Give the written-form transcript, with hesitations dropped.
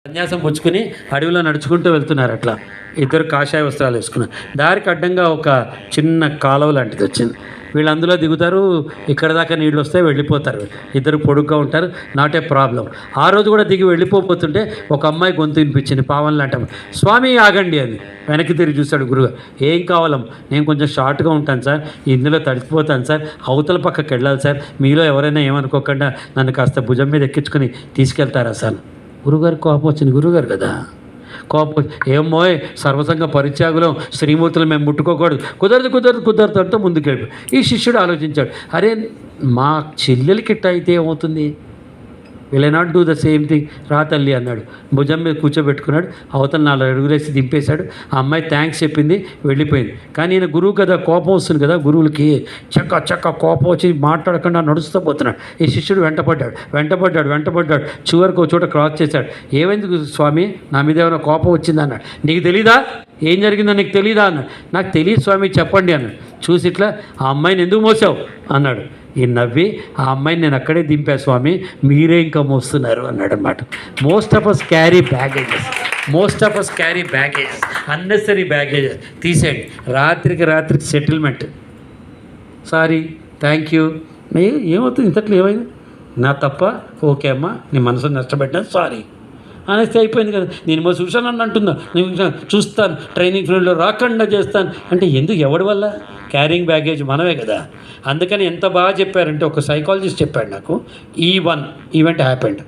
సన్యాసం పుచ్చుకుని అడవిలో నడుచుకుంటూ వెళ్తున్నారు. అట్లా ఇద్దరు కాషాయ వస్త్రాలు వేసుకున్నారు. దారికి అడ్డంగా ఒక చిన్న కాలువ లాంటిది వచ్చింది. వీళ్ళు అందులో దిగుతారు. ఇక్కడ దాకా నీళ్ళు వస్తే వెళ్ళిపోతారు. ఇద్దరు పొడుగ్గా ఉంటారు, నాట్ ఏ ప్రాబ్లం. ఆ రోజు కూడా దిగి వెళ్ళిపోతుంటే ఒక అమ్మాయి గొంతు వినిపించింది, పావన్ లాంటి అమ్మాయి. స్వామి ఆగండి అని. వెనక్కి తిరిగి చూశాడు గురువు. ఏం కావాలం? నేను కొంచెం షార్ట్గా ఉంటాను సార్, ఇందులో తడిచిపోతాను సార్, అవతల పక్కకి వెళ్ళాలి సార్, మీలో ఎవరైనా ఏమనుకోకుండా నన్ను కాస్త భుజం మీద ఎక్కించుకొని తీసుకెళ్తారా సార్? గురుగారు కోపం వచ్చింది. గురుగారు కదా కోపం, ఏమోయ్ సర్వసంగ పరిత్యాగులం, శ్రీమూర్తులు మేము ముట్టుకోకూడదు, కుదరదు కుదరదు కుదరదు అంటూ ముందుకెళ్ళి ఈ శిష్యుడు ఆలోచించాడు, అరే మా చెల్లెలకి ఇట్ట అయితే ఏమవుతుంది, will I not do the same thing, రా తల్లి అన్నాడు. భుజం మీద కూర్చోబెట్టుకున్నాడు. అవతల 4 అడుగులేసి దింపేశాడు. ఆ అమ్మాయి థ్యాంక్స్ చెప్పింది, వెళ్ళిపోయింది. కానీ ఈయన గురువు కదా, కోపం వస్తుంది కదా గురువులకి, చక్క కోపం వచ్చి మాట్లాడకుండా నడుస్తూ పోతున్నాడు. ఈ శిష్యుడు వెంటపడ్డాడు. చివరికి ఒక చోట క్రాస్ చేశాడు. ఏమైంది స్వామి, నా మీద ఏమైనా కోపం వచ్చిందా అన్నాడు. నీకు తెలీదా ఏం జరిగిందో, నీకు తెలీదా అన్నాడు. నాకు తెలియదు స్వామి, చెప్పండి అన్నాడు. చూసి ఇట్లా, ఆ అమ్మాయిని ఎందుకు మోసావు అన్నాడు. ఈ నవ్వి, ఆ అమ్మాయిని నేను అక్కడే దింపా స్వామి, మీరే ఇంకా మోస్తున్నారు అన్నాడు అనమాట. Most of us carry baggages, unnecessary baggages తీసేయండి. రాత్రికి సెటిల్మెంట్. Sorry, thank you. ఏమవుతుంది ఇంతట్లో, ఏమైంది నా తప్ప, ఓకే అమ్మా నీ మనసును నష్టపెట్టినా సారీ అనేసి అయిపోయింది కదా. నేను చూశాను అని అంటుందా, నేను చూస్తాను, ట్రైనింగ్ ఫీల్డ్లో రాకుండా చేస్తాను అంటే ఎందుకు, ఎవడి వల్ల? క్యారింగ్ బ్యాగేజ్ మనమే కదా. అందుకని ఎంత బాగా చెప్పారంటే, ఒక సైకాలజిస్ట్ చెప్పాడు నాకు, ఈవెంట్ హ్యాపెండ్.